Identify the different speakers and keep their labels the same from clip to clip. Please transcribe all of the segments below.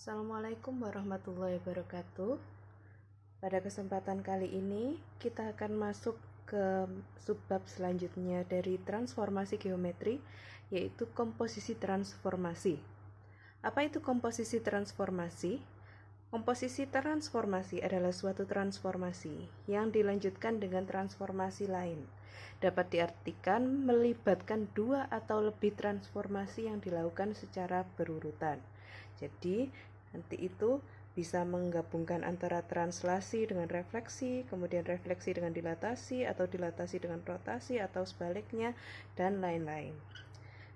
Speaker 1: Assalamualaikum warahmatullahi wabarakatuh. Pada kesempatan kali ini kita akan masuk ke subbab selanjutnya dari transformasi geometri, yaitu komposisi transformasi. Apa itu komposisi transformasi? Komposisi transformasi adalah suatu transformasi yang dilanjutkan dengan transformasi lain. Dapat diartikan melibatkan dua atau lebih transformasi yang dilakukan secara berurutan. Jadi, nanti itu bisa menggabungkan antara translasi dengan refleksi, kemudian refleksi dengan dilatasi, atau dilatasi dengan rotasi, atau sebaliknya, dan lain-lain.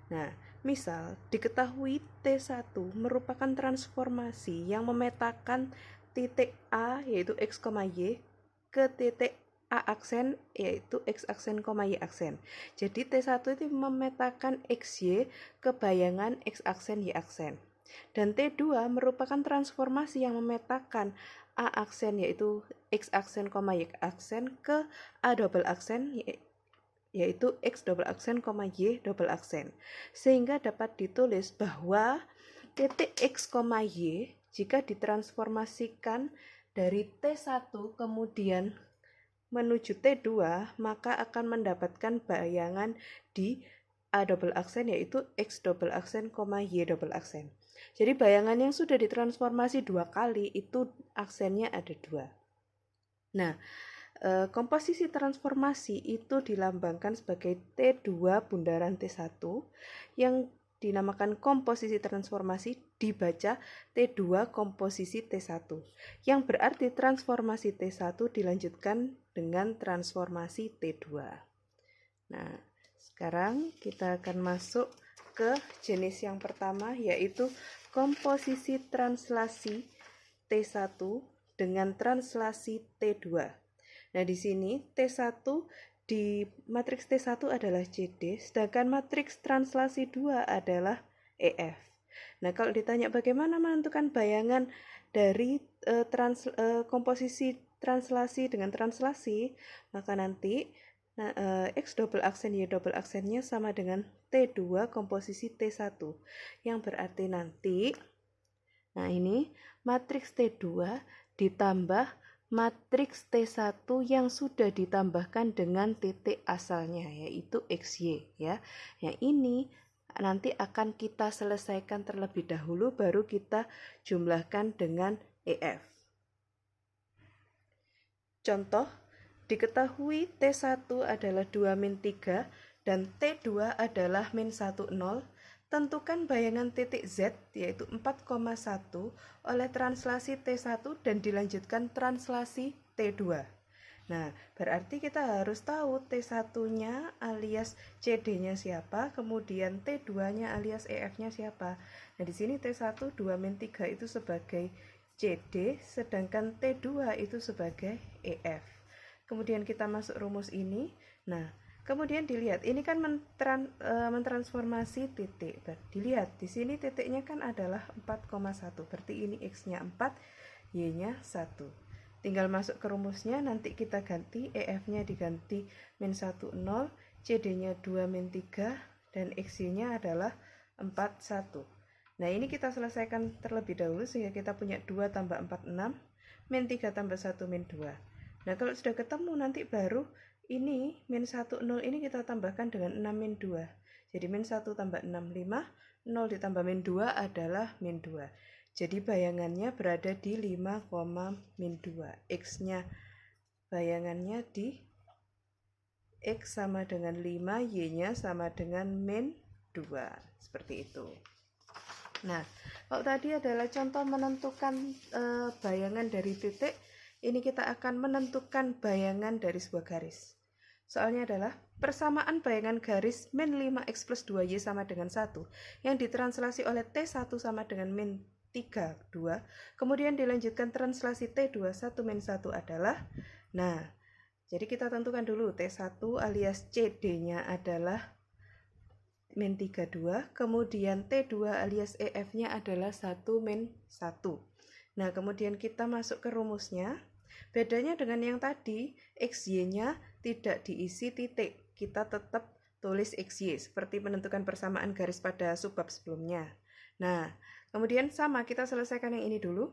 Speaker 1: Nah, misal diketahui T1 merupakan transformasi yang memetakan titik A yaitu X, Y ke titik A aksen yaitu X aksen, Y aksen. Jadi T1 itu memetakan XY ke bayangan X aksen, Y aksen. Dan T2 merupakan transformasi yang memetakan A aksen yaitu X aksen, Y aksen ke A double aksen yaitu X double aksen, Y double aksen. Sehingga dapat ditulis bahwa titik X, Y jika ditransformasikan dari T1 kemudian menuju T2, maka akan mendapatkan bayangan di A double aksen yaitu X double aksen, Y double aksen. Jadi bayangan yang sudah ditransformasi dua kali itu aksennya ada dua. Nah, komposisi transformasi itu dilambangkan sebagai T2 bundaran T1 yang dinamakan komposisi transformasi dibaca T2 komposisi T1 yang berarti transformasi T1 dilanjutkan dengan transformasi T2. Nah, sekarang kita akan masuk ke jenis yang pertama yaitu komposisi translasi T1 dengan translasi T2. Nah, di sini T1 di matriks T1 adalah CD, sedangkan matriks translasi 2 adalah EF. Nah, kalau ditanya bagaimana menentukan bayangan dari komposisi translasi dengan translasi, maka nanti X double aksen Y double aksennya sama dengan T2 komposisi T1, yang berarti nanti ini matriks T2 ditambah matriks T1 yang sudah ditambahkan dengan titik asalnya yaitu XY ya. Yang ini nanti akan kita selesaikan terlebih dahulu baru kita jumlahkan dengan EF. Contoh, diketahui T1 adalah 2-3 dan T2 adalah -10. Tentukan bayangan titik Z yaitu 4,1 oleh translasi T1 dan dilanjutkan translasi T2. Nah, berarti kita harus tahu T1-nya alias CD-nya siapa, kemudian T2-nya alias EF-nya siapa. Nah, di sini T1 2-3 itu sebagai CD, sedangkan T2 itu sebagai EF. Kemudian kita masuk rumus ini. Nah, kemudian dilihat, ini kan mentransformasi titik. Dilihat, di sini titiknya kan adalah 4,1. Berarti ini X-nya 4, Y-nya 1. Tinggal masuk ke rumusnya, nanti kita ganti, EF-nya diganti -10, CD-nya 2-3, dan XY-nya adalah 41. Nah, ini kita selesaikan terlebih dahulu, sehingga kita punya 2 tambah 4, 6, -3 tambah 1, -2. Nah, kalau sudah ketemu nanti baru ini -10 ini kita tambahkan dengan 6 2. Jadi -1 tambah 6, 5, 0 ditambah -2 adalah -2. Jadi bayangannya berada di 5,-2. X-nya bayangannya di X sama dengan 5, Y-nya sama dengan -2. Seperti itu. Nah, kalau tadi adalah contoh menentukan bayangan dari titik, ini kita akan menentukan bayangan dari sebuah garis. Soalnya adalah persamaan bayangan garis -5x plus 2y sama dengan 1 yang ditranslasi oleh T1 sama dengan -3, 2. Kemudian dilanjutkan translasi T2, 1-1 adalah, nah, jadi kita tentukan dulu T1 alias CD-nya adalah -3, 2. Kemudian T2 alias EF-nya adalah 1-1. Nah, kemudian kita masuk ke rumusnya. Bedanya dengan yang tadi, XY-nya tidak diisi titik. Kita tetap tulis XY, seperti menentukan persamaan garis pada subbab sebelumnya. Nah, Kemudian sama, kita selesaikan yang ini dulu.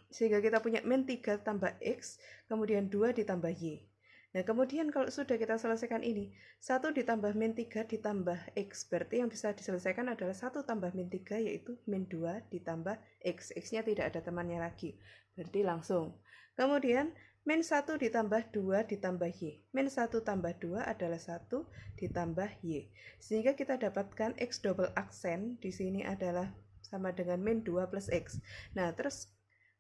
Speaker 1: Sehingga kita punya min 3 tambah X, kemudian 2 ditambah Y. Nah, kemudian kalau sudah kita selesaikan ini, 1 ditambah min 3 ditambah X. Berarti yang bisa diselesaikan adalah 1 tambah min 3, yaitu min 2 ditambah X. X-nya tidak ada temannya lagi. Berarti langsung. Kemudian, min 1 ditambah 2 ditambah Y. Min 1 tambah 2 adalah 1 ditambah Y. Sehingga kita dapatkan X double aksen di sini adalah sama dengan min 2 plus X. Nah, terus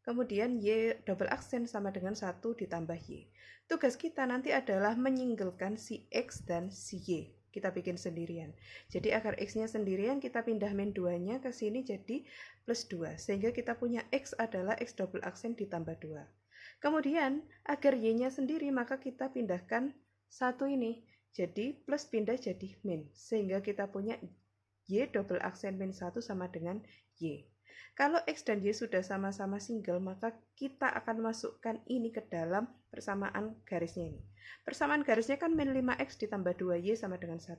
Speaker 1: kemudian Y double aksen sama dengan 1 ditambah Y. Tugas kita nanti adalah menyinggalkan si X dan si Y. Kita bikin sendirian. Jadi agar X-nya sendirian, kita pindah min 2-nya ke sini jadi plus 2. Sehingga kita punya X adalah X double aksen ditambah 2. Kemudian, agar Y-nya sendiri, maka kita pindahkan 1 ini. Jadi plus pindah jadi min. Sehingga kita punya Y double aksen min 1 sama dengan Y. Kalau X dan Y sudah sama-sama single, maka kita akan masukkan ini ke dalam persamaan garisnya ini. Persamaan garisnya kan min 5X ditambah 2Y sama dengan 1.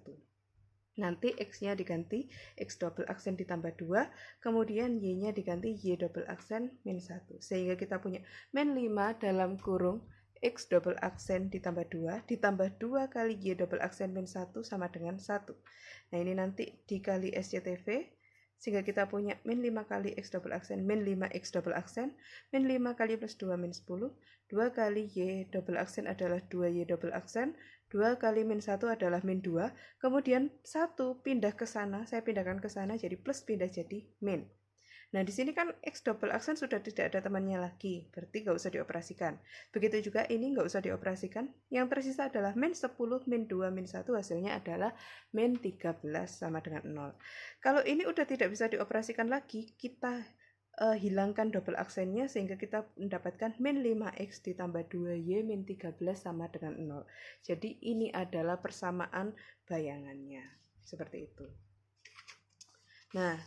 Speaker 1: Nanti X-nya diganti X double aksen ditambah 2, kemudian Y-nya diganti Y double aksen min 1. Sehingga kita punya min 5 dalam kurung X double aksen ditambah 2, ditambah 2 kali Y double aksen min 1 sama dengan 1. Nah, ini nanti dikali SCTV, sehingga kita punya min 5 kali X double aksen min 5X double aksen, min 5 kali plus 2 min 10, 2 kali Y double aksen adalah 2Y double aksen, 2 kali min 1 adalah min 2, kemudian 1 pindah ke sana, saya pindahkan ke sana jadi plus pindah jadi min. Nah, di sini kan X double aksen sudah tidak ada temannya lagi, berarti nggak usah dioperasikan. Begitu juga ini nggak usah dioperasikan. Yang tersisa adalah min 10, min 2, min 1, hasilnya adalah min 13 sama dengan 0. Kalau ini udah tidak bisa dioperasikan lagi, kita hilangkan double aksennya sehingga kita mendapatkan min 5X ditambah 2Y min 13 sama dengan 0. Jadi ini adalah persamaan bayangannya. Seperti itu. Nah,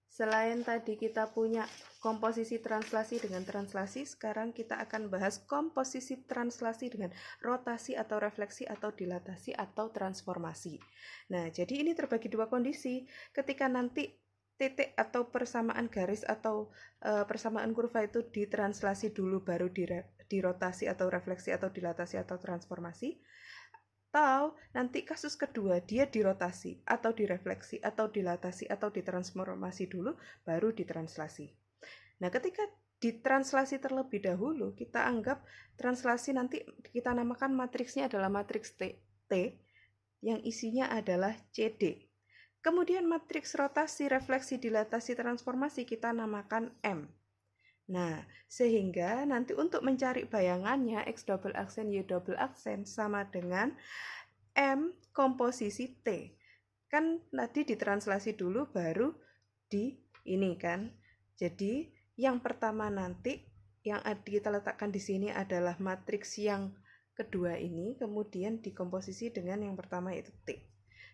Speaker 1: selain tadi kita punya komposisi translasi dengan translasi, sekarang kita akan bahas komposisi translasi dengan rotasi atau refleksi atau dilatasi atau transformasi. Nah, jadi ini terbagi dua kondisi. Ketika nanti titik atau persamaan garis atau persamaan kurva itu ditranslasi dulu baru dirotasi atau refleksi atau dilatasi atau transformasi. Atau nanti kasus kedua dia dirotasi atau direfleksi atau dilatasi atau ditransformasi dulu baru ditranslasi. Nah, ketika ditranslasi terlebih dahulu, kita anggap translasi nanti kita namakan matriksnya adalah matriks T yang isinya adalah CD. Kemudian matriks rotasi, refleksi, dilatasi, transformasi kita namakan M. Nah, sehingga nanti untuk mencari bayangannya X double aksen Y double aksen sama dengan M komposisi T. Kan tadi ditranslasi dulu baru di ini kan. Jadi yang pertama nanti yang kita letakkan di sini adalah matriks yang kedua ini, kemudian dikomposisi dengan yang pertama yaitu T.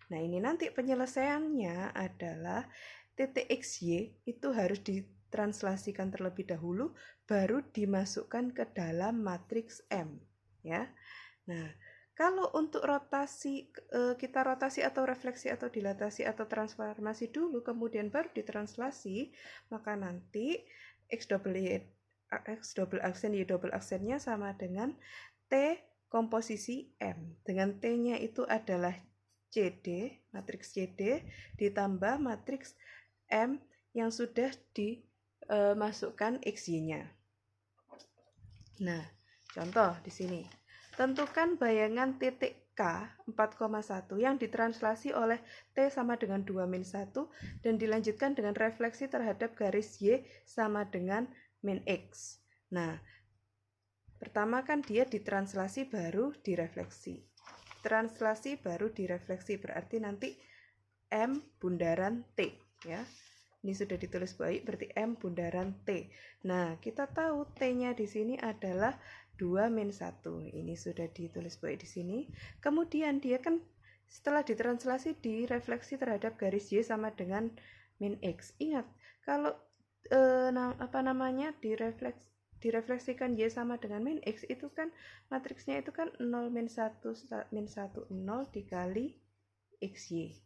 Speaker 1: Nah, ini nanti penyelesaiannya adalah titik XY itu harus ditranslasikan terlebih dahulu, baru dimasukkan ke dalam matriks M. Ya. Nah, kalau untuk rotasi, kita rotasi atau refleksi atau dilatasi atau transformasi dulu, kemudian baru ditranslasi, maka nanti X double aksen Y double aksennya sama dengan T komposisi M. Dengan T-nya itu adalah CD, matriks CD, ditambah matriks M yang sudah dimasukkan XY-nya. Nah, contoh di sini. Tentukan bayangan titik K 4,1 yang ditranslasi oleh T sama dengan 2 min 1 dan dilanjutkan dengan refleksi terhadap garis Y sama dengan min X. Nah, pertama kan dia ditranslasi baru direfleksi. Translasi baru direfleksi berarti nanti M bundaran T ya. Ini sudah ditulis baik berarti M bundaran T. Nah, kita tahu T-nya di sini adalah 2 min 1. Ini sudah ditulis baik di sini. Kemudian dia kan setelah ditranslasi direfleksi terhadap garis Y sama dengan min X. Ingat, kalau direfleksikan Y sama dengan min X itu kan matriksnya itu kan 0 min 1 min 1 0 dikali XY.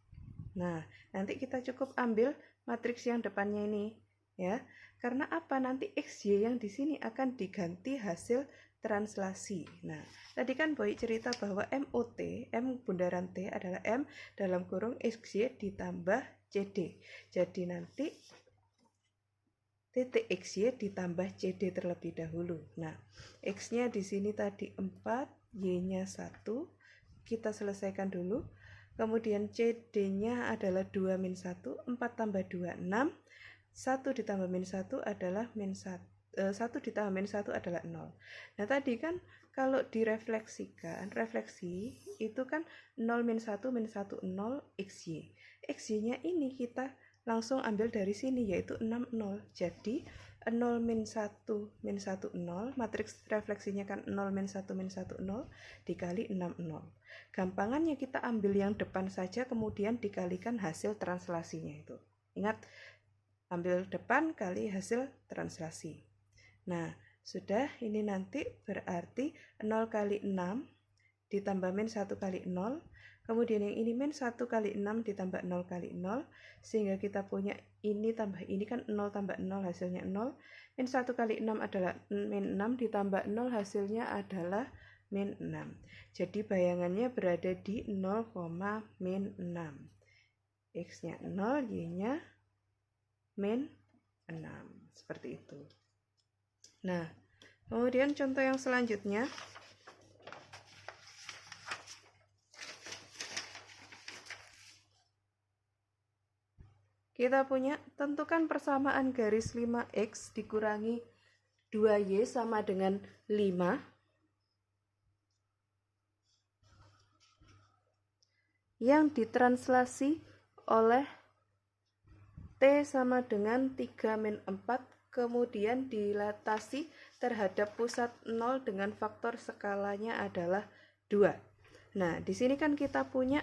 Speaker 1: Nah, nanti kita cukup ambil matriks yang depannya ini ya. Karena apa? Nanti XY yang di sini akan diganti hasil translasi. Nah, tadi kan Boy cerita bahwa MOT, M bundaran T adalah M dalam kurung XY ditambah CD. Jadi nanti titik XY ditambah CD terlebih dahulu. Nah, X-nya di sini tadi 4, Y-nya 1. Kita selesaikan dulu. Kemudian CD-nya adalah 2 min 1, 4 tambah 2, 6. 1 ditambah min 1 adalah min 1. 1 ditambah min 1 adalah 0. Nah, tadi kan kalau direfleksikan, refleksi itu kan 0 min 1 min 1 0 XY. XY-nya ini kita langsung ambil dari sini yaitu 6 0. Jadi 0 min 1 min 1 0, matriks refleksinya kan 0 min 1 min 1 0 dikali 6 0. Gampangannya kita ambil yang depan saja kemudian dikalikan hasil translasinya itu. Ingat, ambil depan kali hasil translasi. Nah, sudah, ini nanti berarti 0 kali 6 ditambah min 1 kali 0. Kemudian yang ini min 1 kali 6 ditambah 0 kali 0. Sehingga kita punya ini tambah ini kan 0 tambah 0 hasilnya 0. Min 1 kali 6 adalah min 6 ditambah 0 hasilnya adalah min 6. Jadi bayangannya berada di 0, min 6. X-nya 0, Y-nya min 6. Seperti itu. Nah, kemudian contoh yang selanjutnya. Kita punya tentukan persamaan garis 5X dikurangi 2Y sama dengan 5. Yang ditranslasi oleh T sama dengan 3 min 4, kemudian dilatasi terhadap pusat 0 dengan faktor skalanya adalah 2. Nah, di sini kan kita punya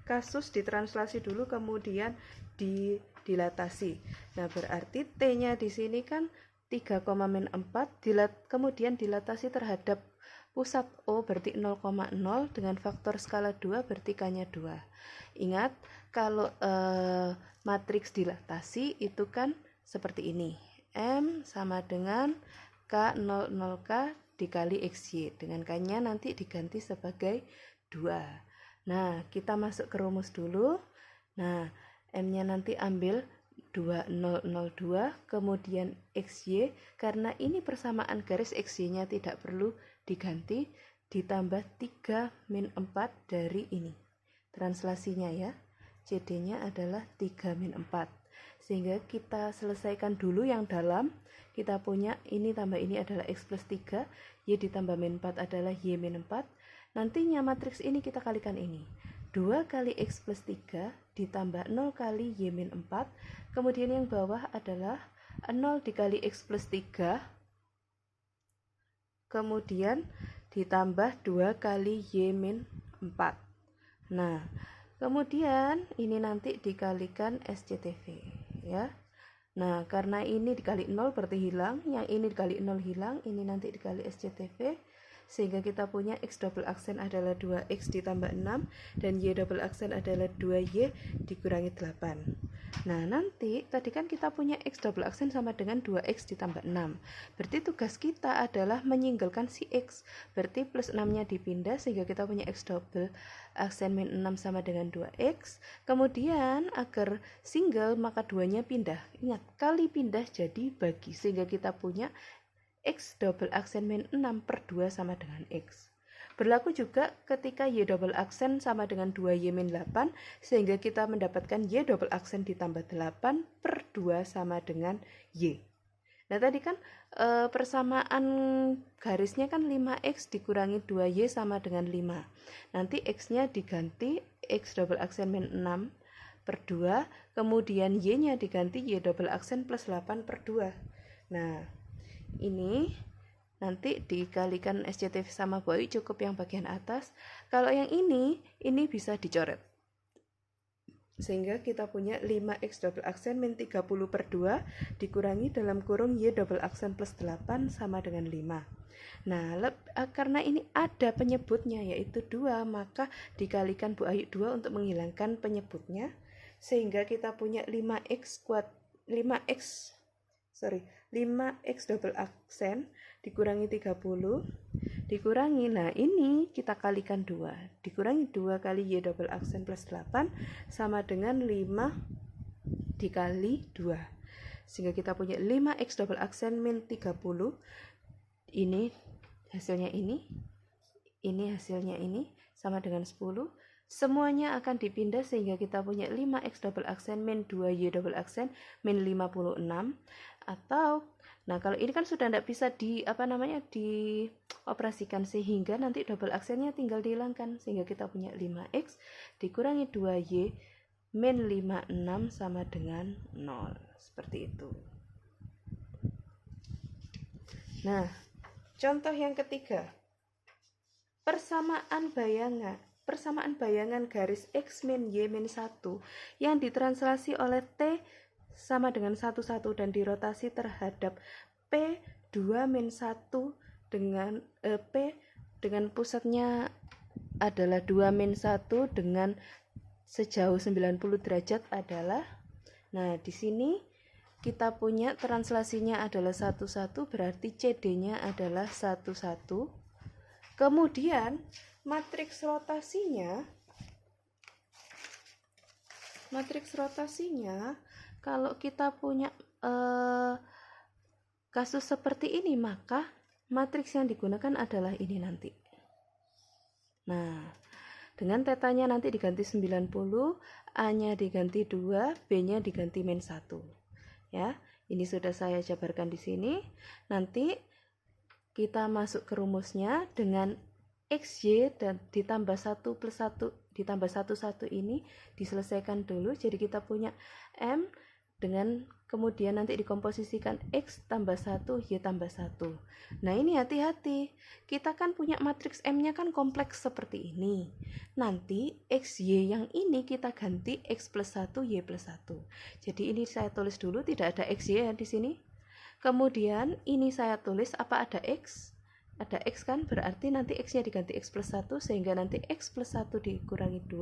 Speaker 1: kasus ditranslasi dulu kemudian dilatasi. Nah, berarti T-nya di sini kan 3, min 4 kemudian dilatasi terhadap pusat O berarti 0,0 dengan faktor skala 2 berarti K-nya 2. Ingat, kalau matriks dilatasi itu kan seperti ini. M sama dengan K 00K dikali XY. Dengan K-nya nanti diganti sebagai 2. Nah, kita masuk ke rumus dulu. Nah, M-nya nanti ambil 2002, kemudian XY, karena ini persamaan garis XY-nya tidak perlu diganti, ditambah 3 min 4 dari ini. Translasinya ya, CD-nya adalah 3 min 4. Sehingga kita selesaikan dulu yang dalam, kita punya ini tambah ini adalah X plus 3, Y ditambah min 4 adalah Y min 4. Nantinya matriks ini kita kalikan ini. 2 kali X plus 3 ditambah 0 kali Y min 4. Kemudian yang bawah adalah 0 dikali X plus 3. Kemudian ditambah 2 kali Y min 4. Nah, kemudian ini nanti dikalikan SCTV ya. Nah, karena ini dikali 0 berarti hilang, yang ini dikali 0 hilang, ini nanti dikali SCTV. Sehingga kita punya X double aksen adalah 2X ditambah 6 dan Y double aksen adalah 2Y dikurangi 8. Nah, nanti tadi kan kita punya X double aksen sama dengan 2X ditambah 6. Berarti tugas kita adalah menyinggalkan si X. Berarti plus 6-nya dipindah sehingga kita punya X double aksen min 6 sama dengan 2X. Kemudian agar single maka 2-nya pindah. Ingat, kali pindah jadi bagi. Sehingga kita punya X double aksen min 6 per 2 sama dengan X. Berlaku juga ketika Y double aksen sama dengan 2Y min 8, sehingga kita mendapatkan Y double aksen ditambah 8 per 2 sama dengan Y. Nah, tadi kan persamaan garisnya kan 5X dikurangi 2Y sama dengan 5. Nanti X-nya diganti X double aksen min 6 per 2, kemudian Y-nya diganti Y double aksen plus 8 per 2. Nah, ini nanti dikalikan SCTV sama Boy, cukup yang bagian atas. Kalau yang ini bisa dicoret. Sehingga kita punya 5X double aksen min 30 per 2 dikurangi dalam kurung Y double aksen plus 8 sama dengan 5. Nah, karena ini ada penyebutnya yaitu 2, maka dikalikan Bu Ayu 2 untuk menghilangkan penyebutnya. Sehingga kita punya 5X kuadrat 5x double aksen dikurangi 30 dikurangi, nah ini kita kalikan 2, dikurangi 2 kali Y double aksen plus 8 sama dengan 5 dikali 2, sehingga kita punya 5x double aksen min 30, ini hasilnya ini hasilnya ini sama dengan 10, semuanya akan dipindah sehingga kita punya 5x double aksen min 2y double aksen min 56, atau nah kalau ini kan sudah tidak bisa dioperasikan sehingga nanti double aksennya tinggal dihilangkan, sehingga kita punya 5x dikurangi 2y min 56 sama dengan 0, seperti itu. Nah, contoh yang ketiga, persamaan bayangan garis x min y min 1 yang ditranslasi oleh t sama dengan 1, 1 dan dirotasi terhadap p 2 min 1 dengan p dengan pusatnya adalah 2 min 1 dengan sejauh 90 derajat adalah, nah di sini kita punya translasinya adalah 1, 1, berarti CD-nya adalah 1, 1. Kemudian matriks rotasinya kalau kita punya kasus seperti ini, maka matriks yang digunakan adalah ini nanti. Nah, dengan tetanya nanti diganti 90, A-nya diganti 2, B-nya diganti min 1. Ya, ini sudah saya jabarkan di sini. Nanti kita masuk ke rumusnya dengan XY dan ditambah 1 plus 1 ditambah 1, 1 ini diselesaikan dulu. Jadi kita punya M dengan kemudian nanti dikomposisikan X tambah 1, Y tambah 1. Nah ini hati-hati, kita kan punya matriks M-nya kan kompleks seperti ini. Nanti XY yang ini kita ganti X plus 1, Y plus 1. Jadi ini saya tulis dulu, tidak ada XY ya di sini. Kemudian ini saya tulis apa ada X? Ada X kan, berarti nanti X-nya diganti X plus 1, sehingga nanti X plus 1 dikurangi 2.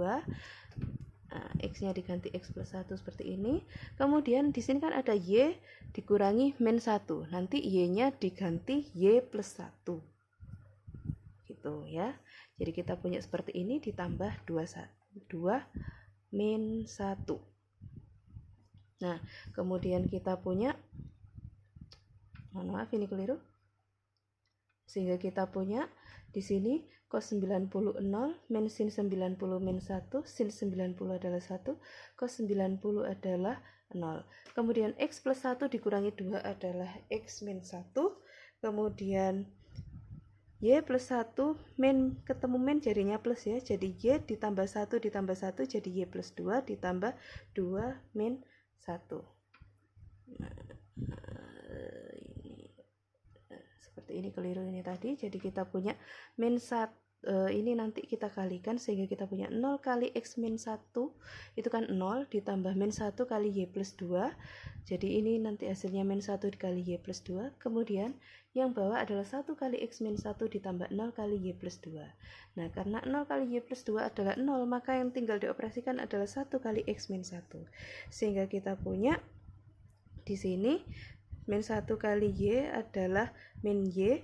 Speaker 1: Nah, X-nya diganti X plus 1 seperti ini. Kemudian di sini kan ada Y dikurangi min 1. Nanti Y-nya diganti Y plus 1. Gitu ya. Jadi kita punya seperti ini ditambah 2 min 1. Nah, kemudian kita punya, mohon maaf ini keliru. Sehingga kita punya di sini cos 90 0 min sin 90 min 1, sin 90 adalah 1, cos 90 adalah 0. Kemudian X plus 1 dikurangi 2 adalah X min 1. Kemudian Y plus 1 min ketemu min jadinya plus ya. Jadi Y ditambah 1 ditambah 1 jadi Y plus 2 ditambah 2 min 1. Nah, ini keliru ini tadi. Jadi kita punya min 1 ini nanti kita kalikan sehingga kita punya 0 kali X min 1 itu kan 0 ditambah min 1 kali Y plus 2. Jadi ini nanti hasilnya min 1 dikali Y plus 2. Kemudian yang bawah adalah 1 kali X min 1 ditambah 0 kali Y plus 2. Nah karena 0 kali Y plus 2 adalah 0, maka yang tinggal dioperasikan adalah 1 kali X min 1. Sehingga kita punya di sini min 1 kali Y adalah min Y,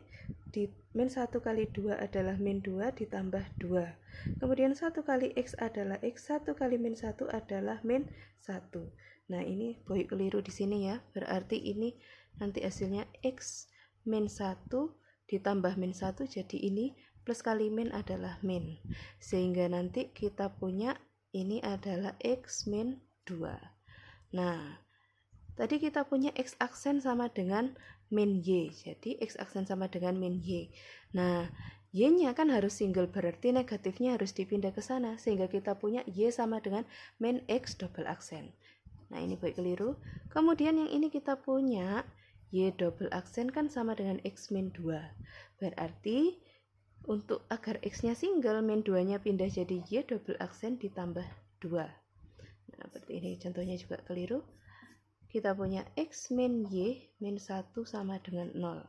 Speaker 1: min 1 kali 2 adalah min 2 ditambah 2. Kemudian 1 kali X adalah X, 1 kali min 1 adalah min 1. Nah ini boleh keliru di sini ya, berarti ini nanti hasilnya X min 1 ditambah min 1, jadi ini plus kali min adalah min. Sehingga nanti kita punya ini adalah X min 2. Nah, tadi kita punya X aksen sama dengan min Y. Jadi X aksen sama dengan min Y. Nah, Y-nya kan harus single, berarti negatifnya harus dipindah ke sana. Sehingga kita punya Y sama dengan min X double aksen. Nah, ini baik keliru. Kemudian yang ini kita punya Y double aksen kan sama dengan X min 2. Berarti untuk agar X-nya single, min 2-nya pindah jadi Y double aksen ditambah 2. Nah, seperti ini contohnya juga keliru. Kita punya X min Y min 1 sama dengan 0.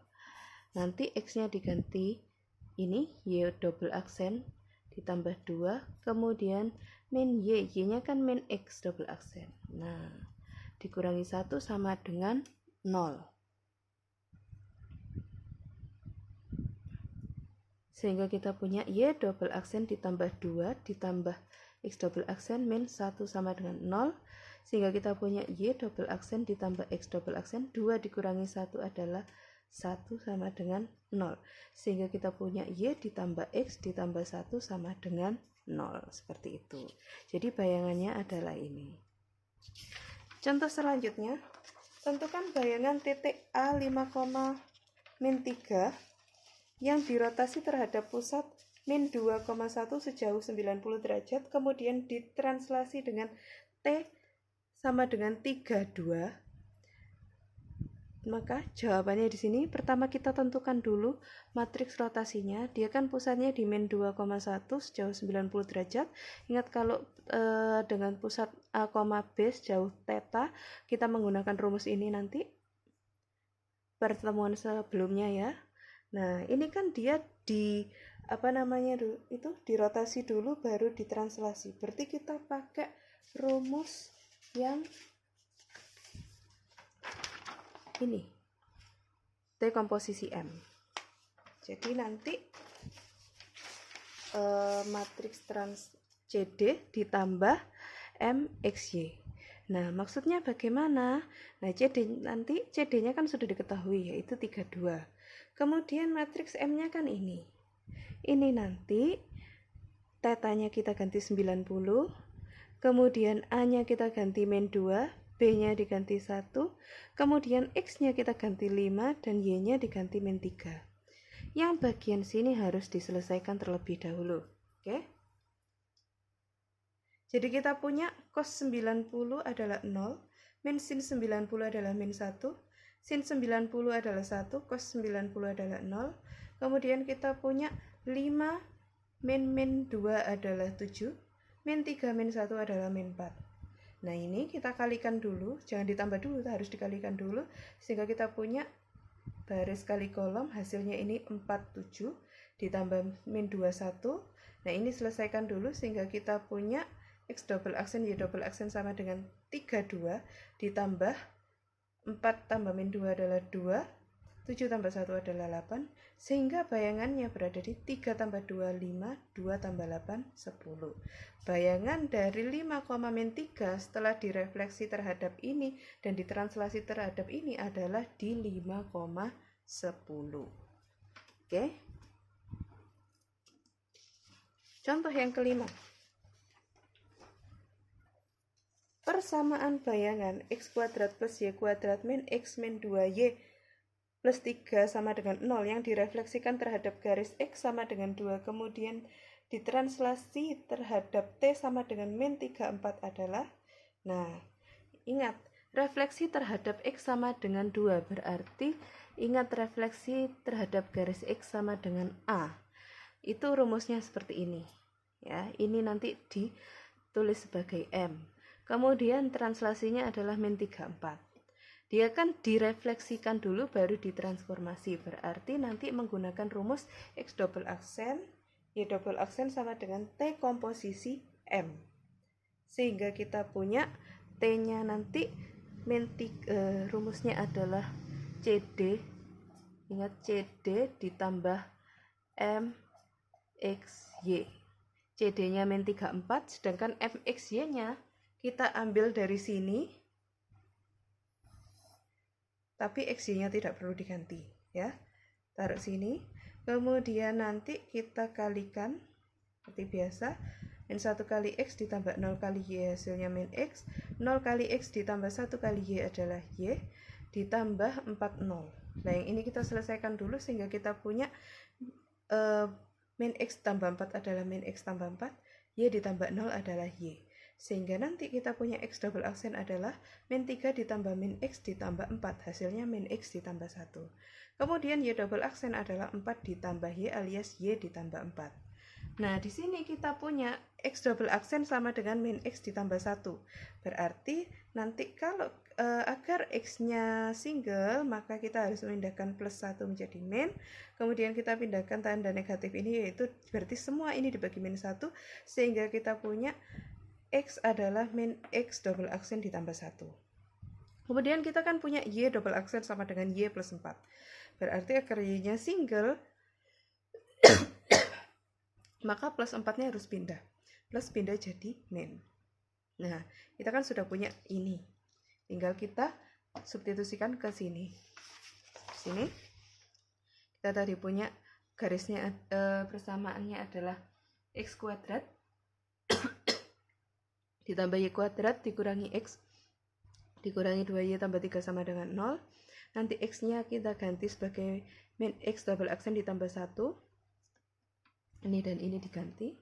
Speaker 1: Nanti X-nya diganti ini Y double aksen ditambah 2. Kemudian min Y, Y-nya kan min X double aksen. Nah, dikurangi 1 sama dengan 0. Sehingga kita punya Y double aksen ditambah 2 ditambah X double aksen min 1 sama dengan 0. Sehingga kita punya Y double aksen ditambah X double aksen 2 dikurangi 1 adalah 1 sama dengan 0. Sehingga kita punya Y ditambah X ditambah 1 sama dengan 0. Seperti itu. Jadi bayangannya adalah ini. Contoh selanjutnya, tentukan bayangan titik A 5, min 3 yang dirotasi terhadap pusat min 2,1 sejauh 90 derajat, kemudian ditranslasi dengan T sama dengan 32. Maka jawabannya di sini, pertama kita tentukan dulu matriks rotasinya. Dia kan pusatnya di min 2,1 sejauh 90 derajat. Ingat kalau dengan pusat A, B sejauh theta, kita menggunakan rumus ini nanti pertemuan sebelumnya ya. Nah, ini kan dia dirotasi dulu baru ditranslasi. Berarti kita pakai rumus yang ini. T komposisi M. Jadi nanti matriks trans CD ditambah MXY. Nah, maksudnya bagaimana? Nah, CD-nya kan sudah diketahui, yaitu 32. Kemudian matriks M-nya kan ini. Ini nanti tetanya kita ganti 90, kemudian A-nya kita ganti min 2, B-nya diganti 1, kemudian X-nya kita ganti 5, dan Y-nya diganti min 3. Yang bagian sini harus diselesaikan terlebih dahulu. Oke? Jadi kita punya cos 90 adalah 0, min sin 90 adalah min 1, sin 90 adalah 1, cos 90 adalah 0. Kemudian kita punya 5 min 2 adalah 7, min 3 min 1 adalah min 4. Nah, ini kita kalikan dulu, jangan ditambah dulu, harus dikalikan dulu, sehingga kita punya baris kali kolom, hasilnya ini 47 ditambah min 21. Nah, ini selesaikan dulu sehingga kita punya X double aksen Y double aksen sama dengan 32 ditambah 4 tambah min 2 adalah 2, 7 tambah 1 adalah 8, sehingga bayangannya berada di 3 tambah 2, 5, 2 tambah 8, 10. Bayangan dari 5, min 3 setelah direfleksi terhadap ini dan ditranslasi terhadap ini adalah di 5,10. Oke. Contoh yang kelima. Persamaan bayangan x kuadrat plus y kuadrat min x min 2y plus 3 sama dengan 0 yang direfleksikan terhadap garis x sama dengan 2, kemudian ditranslasi terhadap t sama dengan min 34 adalah, nah, ingat, refleksi terhadap x sama dengan 2, berarti ingat refleksi terhadap garis x sama dengan A. Itu rumusnya seperti ini. Ya, ini nanti ditulis sebagai M. Kemudian translasinya adalah min 34. Dia kan direfleksikan dulu baru ditransformasi. Berarti nanti menggunakan rumus X double aksen, Y double aksen sama dengan T komposisi M. Sehingga kita punya T-nya nanti rumusnya adalah CD. Ingat CD ditambah MXY. CD-nya min 34, sedangkan MXY-nya kita ambil dari sini, tapi X-nya tidak perlu diganti, ya. Taruh sini, kemudian nanti kita kalikan seperti biasa, min 1 kali X ditambah 0 kali Y hasilnya min X, 0 kali X ditambah 1 kali Y adalah Y, ditambah 40. Nah, yang ini kita selesaikan dulu sehingga kita punya min X tambah 4 adalah min X tambah 4, Y ditambah 0 adalah Y. Sehingga nanti kita punya X double aksen adalah min 3 ditambah min X ditambah 4, hasilnya min X ditambah 1. Kemudian Y double aksen adalah 4 ditambah Y alias Y ditambah 4. Nah, di sini kita punya X double aksen sama dengan min X ditambah 1. Berarti nanti kalau agar X-nya single, maka kita harus memindahkan plus 1 menjadi min. Kemudian kita pindahkan tanda negatif ini, yaitu berarti semua ini dibagi min 1, sehingga kita punya X adalah min X double aksen ditambah 1. Kemudian kita kan punya Y double aksen sama dengan Y plus 4. Berarti akar Y-nya single, maka plus 4-nya harus pindah. Plus pindah jadi min. Nah, kita kan sudah punya ini. Tinggal kita substitusikan ke sini. Sini kita tadi punya garisnya, persamaannya adalah x kuadrat ditambah y kuadrat dikurangi x dikurangi 2y tambah 3 sama dengan 0. Nanti x-nya kita ganti sebagai min x double aksen ditambah 1. Ini dan ini diganti.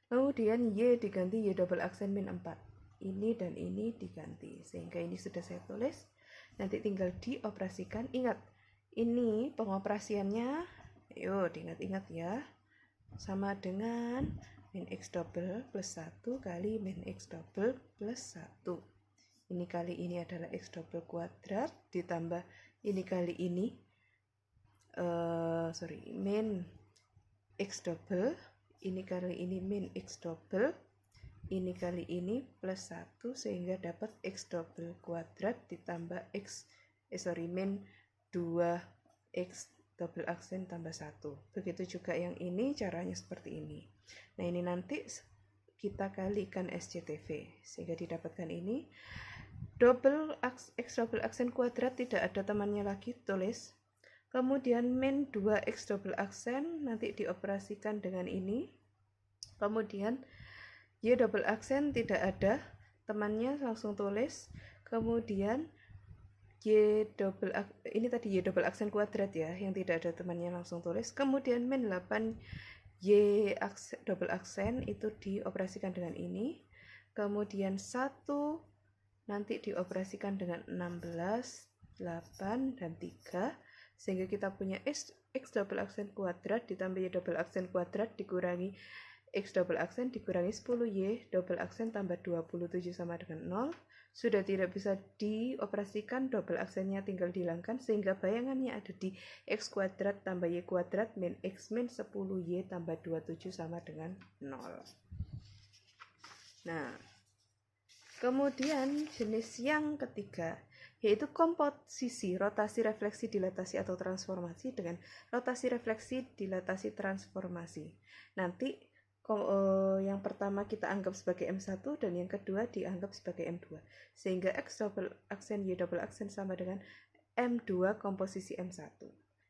Speaker 1: Kemudian y diganti y double aksen min 4. Ini dan ini diganti. Sehingga ini sudah saya tulis. Nanti tinggal dioperasikan. Ingat, ini pengoperasiannya, yuk diingat-ingat ya. Sama dengan min x double plus 1 kali min x double plus 1. Ini kali ini adalah x double kuadrat ditambah ini kali ini min x double, ini kali ini min x double, ini kali ini plus 1 sehingga dapat x double kuadrat ditambah min 2x double aksen tambah 1. Begitu juga yang ini caranya seperti ini. Nah, ini nanti kita kalikan SCTV sehingga didapatkan ini. X double aksen kuadrat tidak ada temannya lagi, tulis. Kemudian min 2x double aksen nanti dioperasikan dengan ini. Kemudian y double aksen tidak ada temannya, langsung tulis. Kemudian ini tadi y double aksen kuadrat ya, yang tidak ada temannya, langsung tulis. Kemudian min 8 y double aksen itu dioperasikan dengan ini. Kemudian 1 nanti dioperasikan dengan 16, 8, dan 3. Sehingga kita punya x double aksen kuadrat ditambah y double aksen kuadrat dikurangi x double aksen dikurangi 10y double aksen tambah 27 sama dengan 0. Sudah tidak bisa dioperasikan, double aksennya tinggal dihilangkan sehingga bayangannya ada di x kuadrat tambah y kuadrat min x min 10y tambah 27 sama dengan 0. Nah, kemudian jenis yang ketiga yaitu komposisi, rotasi, refleksi, dilatasi atau transformasi dengan rotasi, refleksi, dilatasi, transformasi. Nanti yang pertama kita anggap sebagai M1 dan yang kedua dianggap sebagai M2. Sehingga X double aksen Y double aksen sama dengan M2 komposisi M1.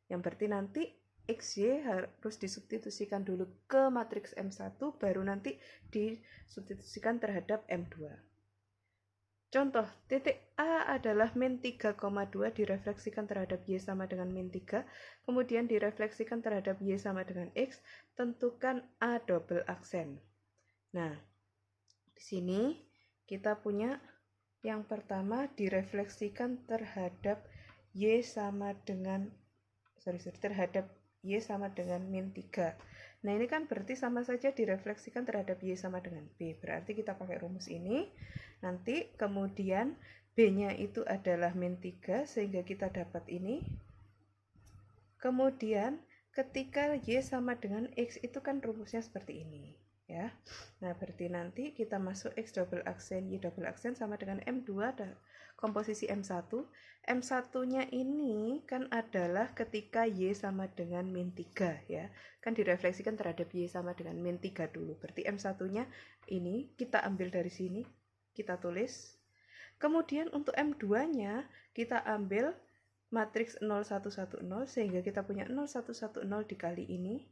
Speaker 1: Yang berarti nanti XY harus disubstitusikan dulu ke matriks M1 baru nanti disubstitusikan terhadap M2. Contoh, titik A adalah min 3,2 direfleksikan terhadap Y sama dengan min 3, kemudian direfleksikan terhadap Y sama dengan X, tentukan A double aksen. Nah, di sini kita punya yang pertama direfleksikan terhadap Y sama dengan terhadap Y sama dengan min 3. Nah, ini kan berarti sama saja direfleksikan terhadap Y sama dengan B. Berarti kita pakai rumus ini. Nanti kemudian B-nya itu adalah min 3 sehingga kita dapat ini. Kemudian ketika Y sama dengan X itu kan rumusnya seperti ini. Ya. Nah, berarti nanti kita masuk X double aksen Y double aksen sama dengan M2 komposisi M1. M1-nya ini kan adalah ketika Y sama dengan min 3 ya. Kan direfleksikan terhadap Y sama dengan min 3 dulu. Berarti M1-nya ini kita ambil dari sini, kita tulis. Kemudian untuk M2-nya kita ambil matriks 0110 sehingga kita punya 0110 dikali ini.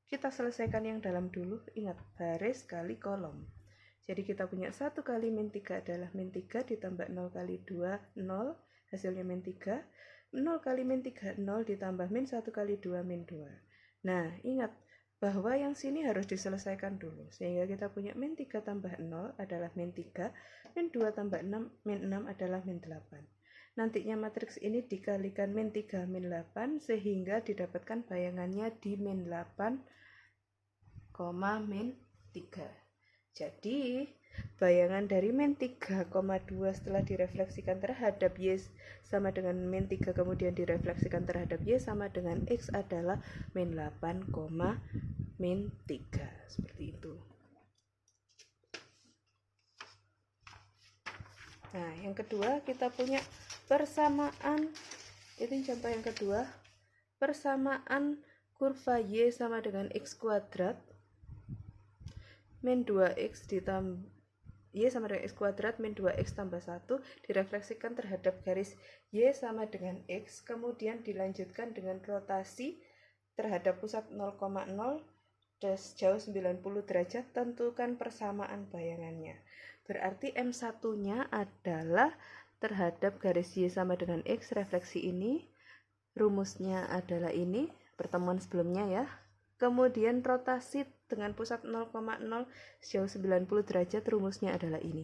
Speaker 1: Kita selesaikan yang dalam dulu, ingat baris kali kolom. Jadi kita punya 1 kali min 3 adalah min 3 ditambah 0 kali 2, 0, hasilnya min 3. 0 kali min 3, 0 ditambah min 1 kali 2, min 2. Nah, ingat bahwa yang sini harus diselesaikan dulu. Sehingga kita punya min 3 tambah 0 adalah min 3, min 2 tambah 6, min 6 adalah min 8. Nantinya matriks ini dikalikan min 3, min 8, sehingga didapatkan bayangannya di min 8, min 3. Jadi, bayangan dari min 3,2 setelah direfleksikan terhadap Y sama dengan min 3 kemudian direfleksikan terhadap Y sama dengan X adalah min 8, min 3. Seperti itu. Nah, yang kedua kita punya persamaan, itu contoh yang kedua, persamaan kurva Y sama dengan X kuadrat min 2X ditambah Y sama dengan X kuadrat min 2X tambah 1 direfleksikan terhadap garis Y sama dengan X, kemudian dilanjutkan dengan rotasi terhadap pusat 0,0 jauh 90 derajat, tentukan persamaan bayangannya. Berarti M1-nya adalah terhadap garis Y sama dengan X, refleksi ini, rumusnya adalah ini, pertemuan sebelumnya ya. Kemudian rotasi dengan pusat 0,0 sejauh 90 derajat, rumusnya adalah ini.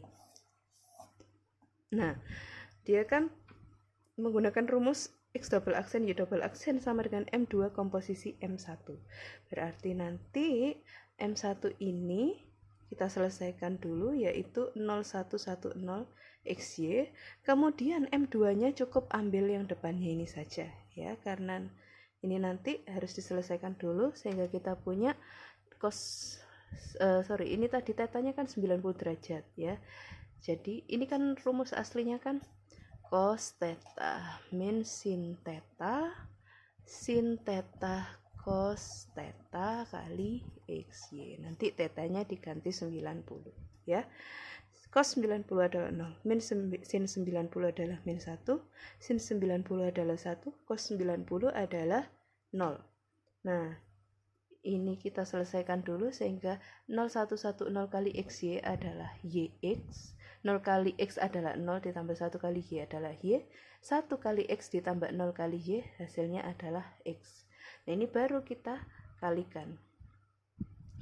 Speaker 1: Nah, dia kan menggunakan rumus X double aksen Y double aksen sama dengan M2 komposisi M1. Berarti nanti M1 ini kita selesaikan dulu, yaitu 0110 XY. Kemudian M2-nya cukup ambil yang depannya ini saja ya, karena ini nanti harus diselesaikan dulu sehingga kita punya ini tadi tetanya kan 90 derajat ya. Jadi ini kan rumus aslinya kan cos theta min sin theta cos theta kali XY. Nanti tetanya diganti 90 ya. Cos 90 adalah 0, min sin 90 adalah min 1, sin 90 adalah 1, cos 90 adalah 0. Nah, ini kita selesaikan dulu sehingga 0110 kali XY adalah YX, 0 kali X adalah 0 ditambah 1 kali Y adalah Y, 1 kali X ditambah 0 kali Y hasilnya adalah X. Nah, ini baru kita kalikan.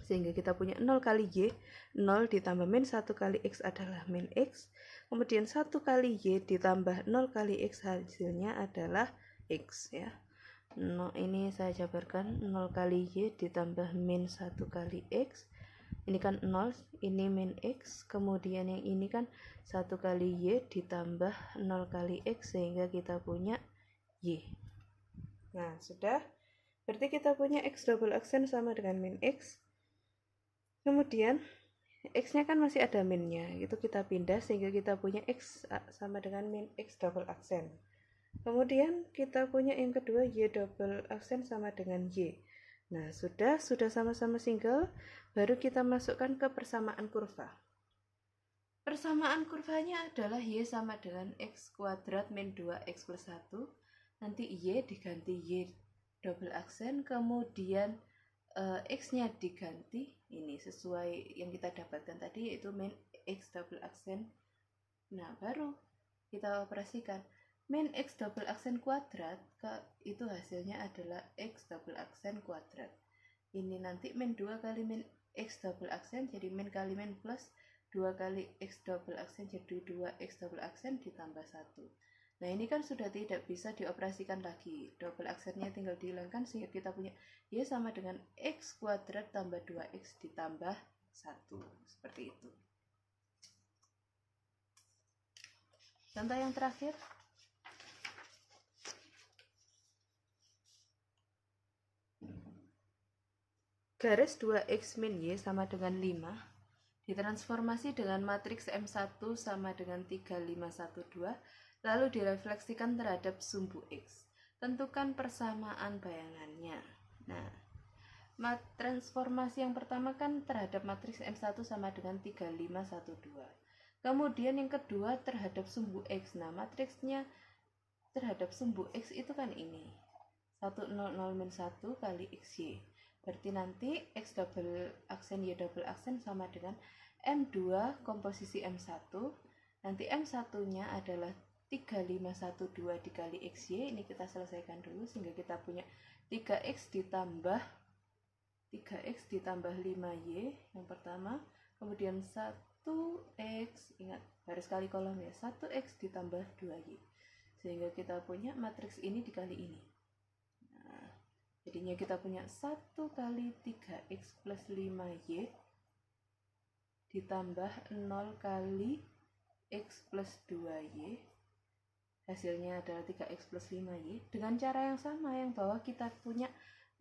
Speaker 1: Sehingga kita punya 0 kali Y, 0 ditambah min 1 kali X adalah min X. Kemudian 1 kali Y ditambah 0 kali X hasilnya adalah X ya. No, ini saya jabarkan 0 kali Y ditambah min 1 kali X. Ini kan 0, ini min X. Kemudian yang ini kan 1 kali Y ditambah 0 kali X sehingga kita punya Y. Nah, sudah. Berarti kita punya X double aksen sama dengan min X. Kemudian X-nya kan masih ada minnya, itu kita pindah sehingga kita punya X sama dengan min X double aksen. Kemudian kita punya yang kedua Y double aksen sama dengan Y. Nah, sudah sama-sama single, baru kita masukkan ke persamaan kurva. Persamaan kurvanya adalah Y sama dengan X kuadrat min 2X plus 1. Nanti Y diganti Y double aksen, kemudian X-nya diganti ini sesuai yang kita dapatkan tadi, yaitu min X double aksen. Nah, baru kita operasikan min X double aksen kuadrat, itu hasilnya adalah X double aksen kuadrat. Ini nanti min 2 kali min X double aksen, jadi min kali min plus 2 kali X double aksen, jadi 2X double aksen ditambah 1. Nah, ini kan sudah tidak bisa dioperasikan lagi, double aksennya tinggal dihilangkan sehingga kita punya Y sama dengan X kuadrat tambah 2X ditambah 1, seperti itu. Contoh yang terakhir, garis 2X min Y sama dengan 5 ditransformasi dengan matriks M1 sama dengan 3512, lalu direfleksikan terhadap sumbu X. Tentukan persamaan bayangannya. Nah, transformasi yang pertama kan terhadap matriks M1 sama dengan 3512. Kemudian yang kedua terhadap sumbu X. Nah, matriksnya terhadap sumbu X itu kan ini. 100 min 1 kali XY. Berarti nanti X double aksen Y double aksen sama dengan M2 komposisi M1. Nanti M1-nya adalah 3512 dikali XY. Ini kita selesaikan dulu sehingga kita punya 3X ditambah 5Y yang pertama. Kemudian 1X, ingat baris kali kolom ya, 1X ditambah 2Y. Sehingga kita punya matriks ini dikali ini. Nah, jadinya kita punya 1 kali 3X plus 5Y ditambah 0 kali X plus 2Y. Hasilnya adalah 3X plus 5Y. Dengan cara yang sama, yang bawah kita punya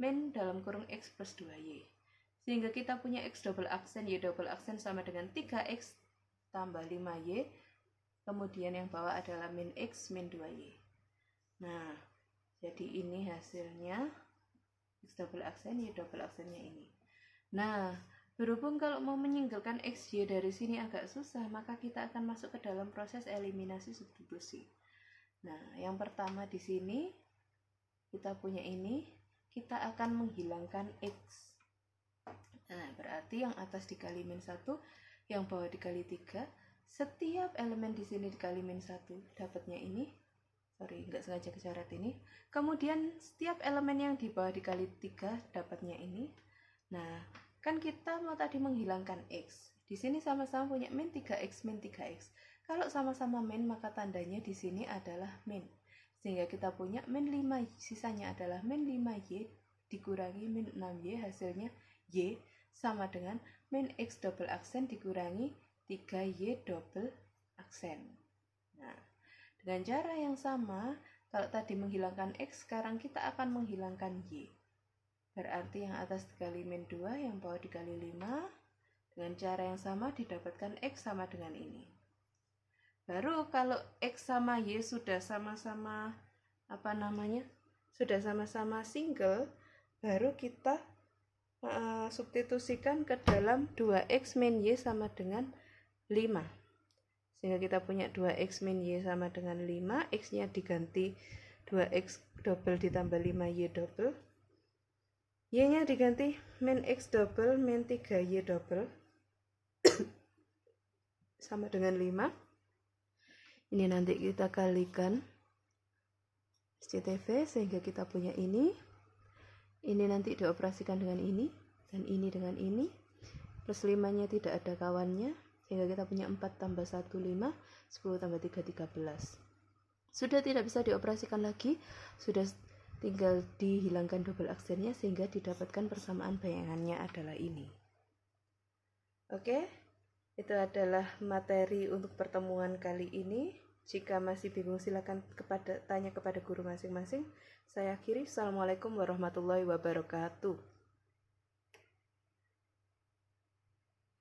Speaker 1: min dalam kurung X plus 2Y. Sehingga kita punya X double aksen Y double aksen sama dengan 3X tambah 5Y kemudian yang bawah adalah min X min 2Y. Nah, jadi ini hasilnya X double aksen, Y double aksennya ini. Nah, berhubung kalau mau menyingkirkan X, Y dari sini agak susah, maka kita akan masuk ke dalam proses eliminasi substitusi. Nah, yang pertama di sini kita punya ini, kita akan menghilangkan X. Nah, berarti yang atas dikali min 1, yang bawah dikali 3, setiap elemen di sini dikali min 1, dapatnya ini. Sorry, nggak sengaja kecoret ini. Kemudian setiap elemen yang di bawah dikali 3, dapatnya ini. Nah, kan kita mau tadi menghilangkan X. Di sini sama-sama punya min 3X min 3X. Kalau sama-sama min, maka tandanya di sini adalah min. Sehingga kita punya min 5, sisanya adalah min 5Y dikurangi min 6Y, hasilnya Y sama dengan min X double aksen dikurangi 3Y double aksen. Nah, dengan cara yang sama, kalau tadi menghilangkan X, sekarang kita akan menghilangkan Y. Berarti yang atas dikali min 2, yang bawah dikali 5. Dengan cara yang sama didapatkan X sama dengan ini. Baru kalau X sama Y sudah sama-sama sudah sama-sama single, baru kita substitusikan ke dalam 2X min Y sama dengan 5. Sehingga kita punya 2X min Y sama dengan 5, X-nya diganti 2X double ditambah 5Y double. Y-nya diganti min X double min 3Y double sama dengan 5. Ini nanti kita kalikan SCTV sehingga kita punya ini. Ini nanti dioperasikan dengan ini, dan ini dengan ini. Plus 5-nya tidak ada kawannya, sehingga kita punya 4 tambah 1, 5, 10 tambah 3, 13. Sudah tidak bisa dioperasikan lagi, sudah tinggal dihilangkan double aksennya sehingga didapatkan persamaan bayangannya adalah ini. Oke, itu adalah materi untuk pertemuan kali ini. Jika masih bingung silakan tanya kepada guru masing-masing. Saya akhiri. Assalamualaikum warahmatullahi wabarakatuh.